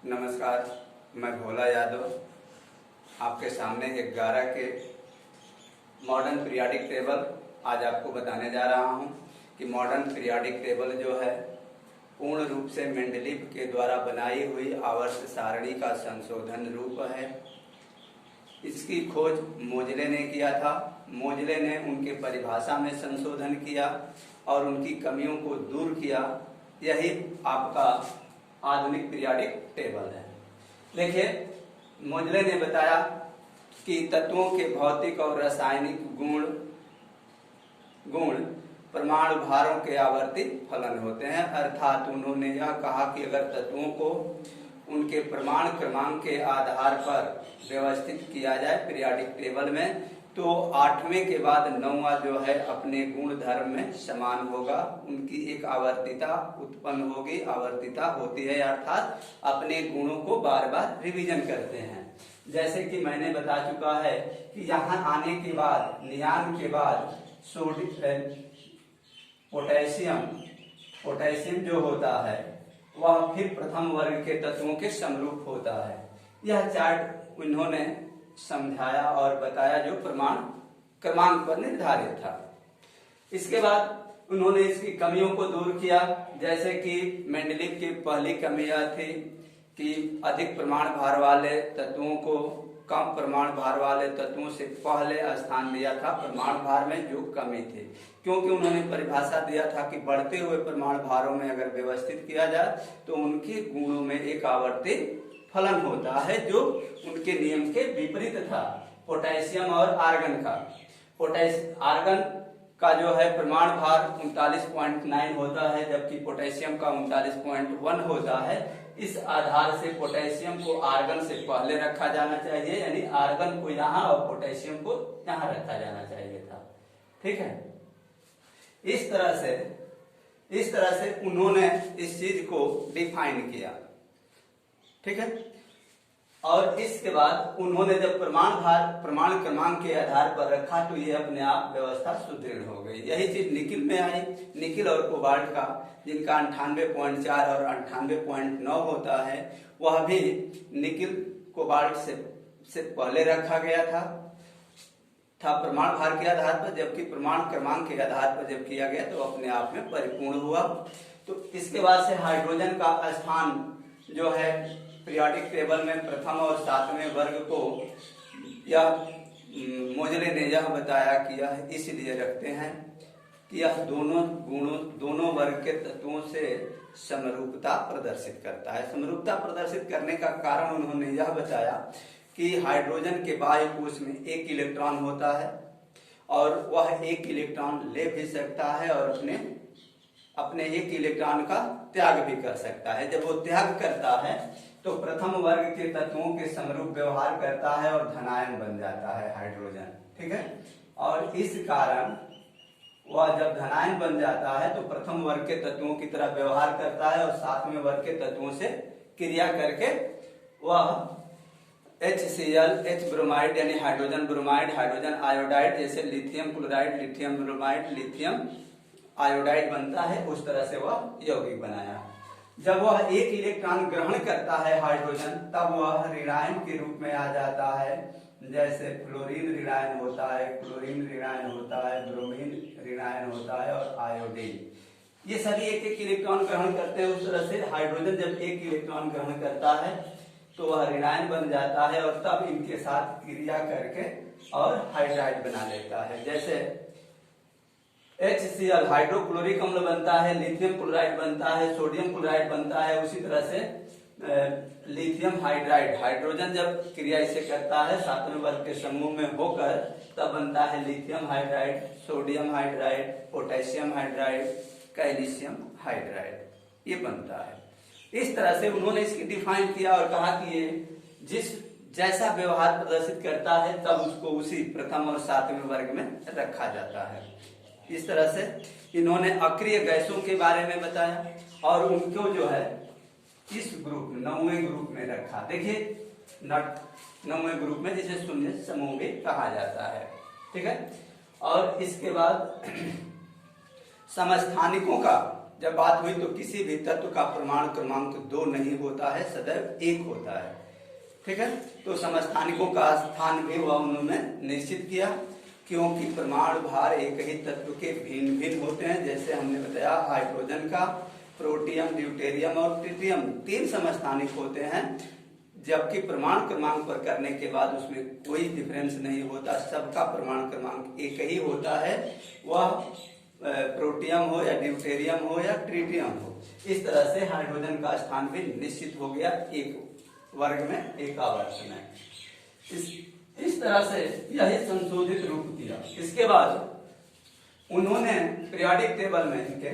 नमस्कार, मैं भोला यादव आपके सामने 11 के मॉडर्न पीरियाडिक टेबल आज आपको बताने जा रहा हूं कि मॉडर्न पीरियाडिक टेबल जो है पूर्ण रूप से मेंडलीव के द्वारा बनाई हुई आवर्त सारणी का संशोधन रूप है। इसकी खोज मोजले ने किया था। मोजले ने उनके परिभाषा में संशोधन किया और उनकी कमियों को दूर किया। यही आपका आधुनिक पीरियाडिक टेबल है। देखिए, मोजले ने बताया कि तत्वों के भौतिक और रासायनिक गुण परमाणु भारों के आवर्ती फलन होते हैं। अर्थात उन्होंने यह कहा कि अगर तत्वों को उनके परमाणु क्रमांक के आधार पर व्यवस्थित किया जाए पीरियाडिक टेबल में, तो 8वें के बाद 9वां जो है अपने गुण धर्म में समान होगा। उनकी एक आवर्तिता उत्पन्न होगी। आवर्तिता होती है अर्थात अपने गुणों को बार बार रिवीजन करते हैं। जैसे कि मैंने बता चुका है कि यहाँ आने के बाद नियान के बाद पोटेशियम जो होता है वह फिर प्रथम वर्ग के तत्वों के समरूप होता है। यह चार्ट उन्होंने समझाया और बताया जो परमाणु क्रमांक पर निर्धारित था। इसके बाद उन्होंने इसकी कमियों को दूर किया। जैसे कि मेंडलीव की पहली कमी यह थी कि अधिक परमाणु भार वाले तत्वों को कम परमाणु भार वाले तत्वों से पहले स्थान दिया था परमाणु भार में, जो कमी थी। क्योंकि उन्होंने परिभाषा दिया था कि बढ़ते हुए परमाणु भारों में अगर व्यवस्थित किया जाए तो उनके गुणों में एक आवर्ती फलन होता है जो उनके नियम के विपरीत था। पोटेशियम और आर्गन का आर्गन का जो है परमाणु भार 39.9 होता है, जबकि पोटेशियम का 39.1 होता है। इस आधार से पोटेशियम को आर्गन से पहले रखा जाना चाहिए, यानी आर्गन को यहाँ और पोटेशियम को यहाँ रखा जाना चाहिए था। ठीक है, इस तरह से उन्होंने इस चीज को डिफाइन किया। ठीक है, और इसके बाद उन्होंने जब परमाणु क्रमांक के आधार पर रखा तो ये अपने आप व्यवस्था सुदृढ़ हो गई। यही चीज निकिल में आई। निकिल और कोबाल्ट का, जिनका 98.4 और 98.9 होता है, वह भी निकिल कोबाल्ट से पहले रखा गया था परमाणु भार के आधार पर, जबकि परमाणु क्रमांक के आधार पर जब किया गया तो अपने आप में परिपूर्ण हुआ। तो इसके बाद से हाइड्रोजन का स्थान जो है पीरियाडिक टेबल में प्रथम और 7वें वर्ग को यह मोजले ने यह बताया कि यह इसलिए रखते हैं कि यह दोनों वर्ग के तत्वों से समरूपता प्रदर्शित करता है। समरूपता प्रदर्शित करने का कारण उन्होंने यह बताया कि हाइड्रोजन के बाह्य कोश में 1 इलेक्ट्रॉन होता है और वह 1 इलेक्ट्रॉन ले भी सकता है और अपने 1 इलेक्ट्रॉन का त्याग भी कर सकता है। जब वो त्याग करता है तो प्रथम वर्ग के तत्वों के समरूप व्यवहार करता है और धनायन बन जाता है हाइड्रोजन। ठीक है, और इस कारण वह जब धनायन बन जाता है तो प्रथम वर्ग के तत्वों की तरह व्यवहार करता है और 7वें वर्ग के तत्वों से क्रिया करके वह HCl, H ब्रोमाइड यानी हाइड्रोजन ब्रोमाइड, हाइड्रोजन आयोडाइड, जैसे lithium chloride, lithium bromide, lithium iodide बनता है, उस तरह से वह यौगिक बनाया। जब वह 1 इलेक्ट्रॉन ग्रहण करता है हाइड्रोजन, तब वह ऋणायन के रूप में आ जाता है। जैसे फ्लोरीन ऋणायन होता है, क्लोरीन ऋणायन होता है, ब्रोमीन ऋणायन होता है और आयोडीन। ये सभी 1-1 इलेक्ट्रॉन ग्रहण करते हैं। उस तरह से हाइड्रोजन जब 1 इलेक्ट्रॉन ग्रहण करता है तो वह ऋणायन बन जाता है और तब इनके साथ क्रिया करके और हाइड्राइड बना लेता है। जैसे HCl हाइड्रोक्लोरिक अम्ल बनता है, लिथियम क्लोराइड बनता है, सोडियम क्लोराइड बनता है। उसी तरह से लिथियम हाइड्राइड, हाइड्रोजन जब क्रिया इसे करता है 7वें वर्ग के समूह में होकर, तब बनता है lithium hydride, sodium hydride, potassium hydride, calcium hydride, ये बनता है। इस तरह से उन्होंने इसकी डिफाइन किया और कहा कि ये जैसा व्यवहार प्रदर्शित करता है तब उसको उसी प्रथम और 7वें वर्ग में रखा जाता है। इस तरह से इन्होंने अक्रिय गैसों के बारे में बताया और उनको जो है इस ग्रुप 9वें ग्रुप में रखा। देखिए 9वें ग्रुप में जिसे शून्य समूह भी कहा जाता है। ठीक है, और इसके बाद समस्थानिकों का जब बात हुई तो किसी भी तत्व का परमाणु क्रमांक 2 नहीं होता है, सदैव 1 होता है। ठीक है, तो समस्थानिकों का स्थान भी वह उन्होंने निश्चित किया, क्योंकि परमाणु भार एक ही तत्व के भिन्न भिन्न होते हैं। जैसे हमने बताया हाइड्रोजन का प्रोटियम, ड्यूटेरियम और ट्रिटियम 3 समस्थानिक होते हैं, जबकि परमाणु क्रमांक पर करने के बाद उसमें कोई डिफरेंस नहीं होता, सबका परमाणु क्रमांक एक ही होता है, वह प्रोटियम हो या ड्यूटेरियम हो या ट्रिटियम हो। इस तरह से हाइड्रोजन का स्थान भी निश्चित हो गया एक वर्ग में, एक आवर्त में। इस तरह से यह संशोधित रूप दिया। इसके बाद उन्होंने पीरियोडिक टेबल में, इनके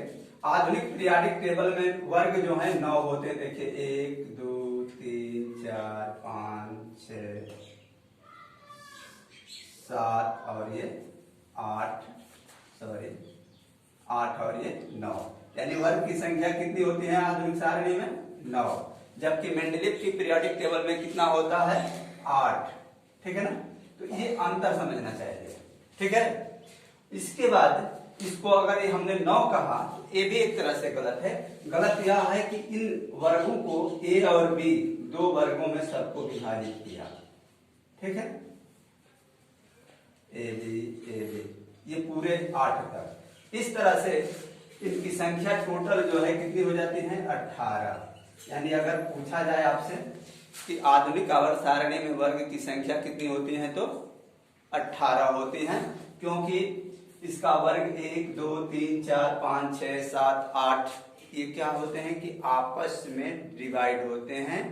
आधुनिक पीरियोडिक टेबल में वर्ग जो है 9 होते। देखिए 1 2 3 4 5 6 7 और ये 8 और ये 9, यानी वर्ग की संख्या कितनी होती है आधुनिक सारणी में? 9, जबकि मेंडलीव की पीरियोडिक टेबल में कितना होता है? 8। ठीक है ना, तो ये अंतर समझना चाहिए। ठीक है, इसके बाद इसको अगर ये हमने 9 कहा तो ये भी एक तरह से गलत है। गलत यह है कि इन वर्गों को ए और बी 2 वर्गों में सबको विभाजित किया। ठीक है, ए बी ये पूरे 8 तक। इस तरह से इनकी संख्या टोटल जो है कितनी हो जाती है? 18। यानी अगर पूछा जाए आपसे कि आधुनिक आवर्त सारणी में वर्ग की संख्या कितनी होती है, तो 18 होती है, क्योंकि इसका वर्ग 1 2 3 4 5 6 7 8 ये क्या होते हैं कि आपस में डिवाइड होते हैं,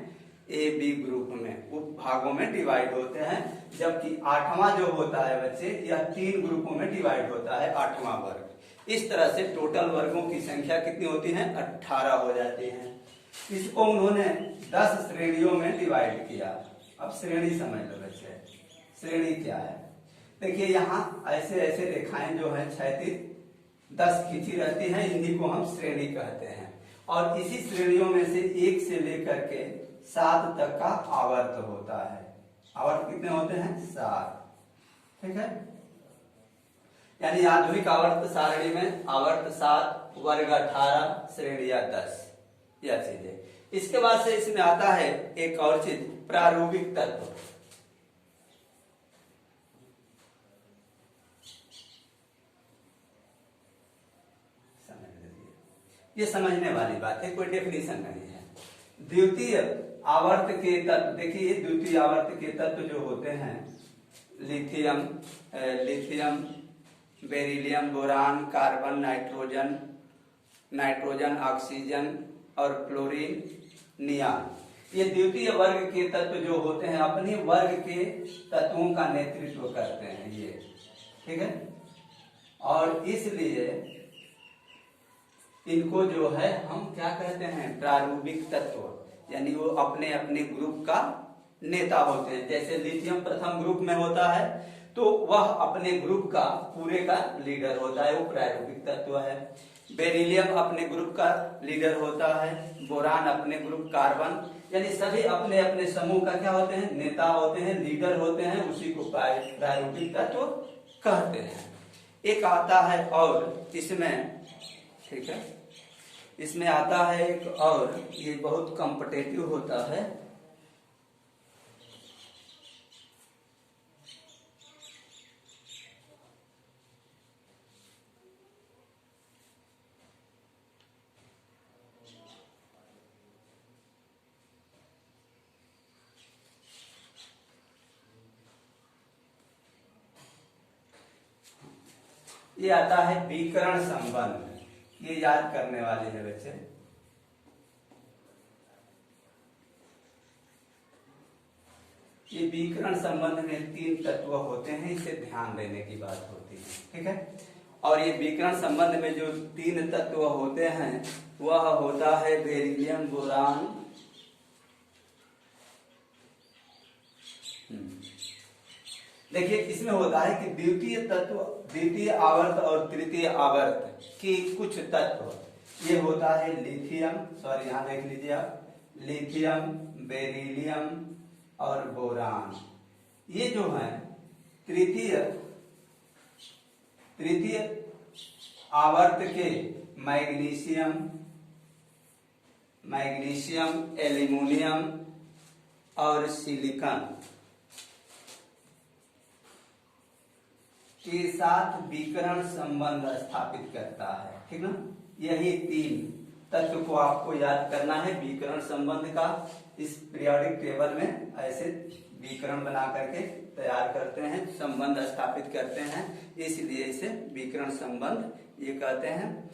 ए बी ग्रुप में उप भागों में डिवाइड होते हैं, जबकि 8वां जो होता है बच्चे यह 3 ग्रुपों में डिवाइड होता है, 8वां वर्ग। इस तरह से टोटल वर्गों की संख्या कितनी होती है? 18 हो जाती है। इसको उन्होंने 10 श्रेणियों में डिवाइड किया। अब श्रेणी समझ लो बच्चे, श्रेणी क्या है? देखिए यहाँ ऐसे ऐसे रेखाएं जो है क्षैतिज 10 खींची रहती हैं, इन्हीं को हम श्रेणी कहते हैं। और इसी श्रेणियों में से 1 से लेकर के 7 तक का आवर्त होता है। आवर्त कितने होते हैं? 7। ठीक है, यानी आधुनिक आवर्त सारणी में आवर्त 7, वर्ग 18, श्रेणियां 10, यह चीज है। इसके बाद से इसमें आता है एक और चीज, प्रारूपिक तत्व। ये समझने वाली बात है, कोई डेफिनेशन नहीं है। द्वितीय आवर्त के तत्व, देखिए द्वितीय आवर्त के तत्व जो होते हैं lithium, beryllium, boron, carbon, nitrogen, oxygen और क्लोरीन, नियान, ये द्वितीय वर्ग के तत्व जो होते हैं अपने वर्ग के तत्वों का नेतृत्व करते हैं ये। ठीक है, और इसलिए इनको जो है हम क्या कहते हैं? प्रारूपिक तत्व, यानी वो अपने अपने ग्रुप का नेता होते हैं। जैसे लिथियम प्रथम ग्रुप में होता है तो वह अपने ग्रुप का पूरे का लीडर होता है, वो प्रारूपिक तत्व है। बेरिलियम अपने ग्रुप का लीडर होता है, बोरान अपने ग्रुप, कार्बन, यानी सभी अपने अपने समूह का क्या होते हैं? नेता होते हैं, लीडर होते हैं, उसी को प्रारूपिक तत्व कहते हैं। एक आता है और इसमें, ठीक है, इसमें आता है एक और, ये बहुत कॉम्पिटिटिव होता है, ये आता है विकर्ण संबंध। ये याद करने वाले हैं बच्चे। ये विकर्ण संबंध में 3 तत्व होते हैं, इसे ध्यान देने की बात होती है। ठीक है, और ये विकर्ण संबंध में जो 3 तत्व होते हैं वह होता है बेरिलियम, बोरान, देखिए इसमें होता है कि द्वितीय तत्व, द्वितीय आवर्त और तृतीय आवर्त के कुछ तत्व, ये होता है लिथियम, सॉरी यहाँ देख लीजिए आप, लिथियम, बेरिलियम और बोरान। ये जो है तृतीय आवर्त के मैग्नीशियम, एल्यूमिनियम और सिलिकॉन के साथ विकर्ण संबंध स्थापित करता है। ठीक ना, यही 3 तत्व को आपको याद करना है विकर्ण संबंध का। इस पीरियोडिक टेबल में ऐसे विकर्ण बना करके तैयार करते हैं, संबंध स्थापित करते हैं, इसलिए इसे विकर्ण संबंध ये कहते हैं।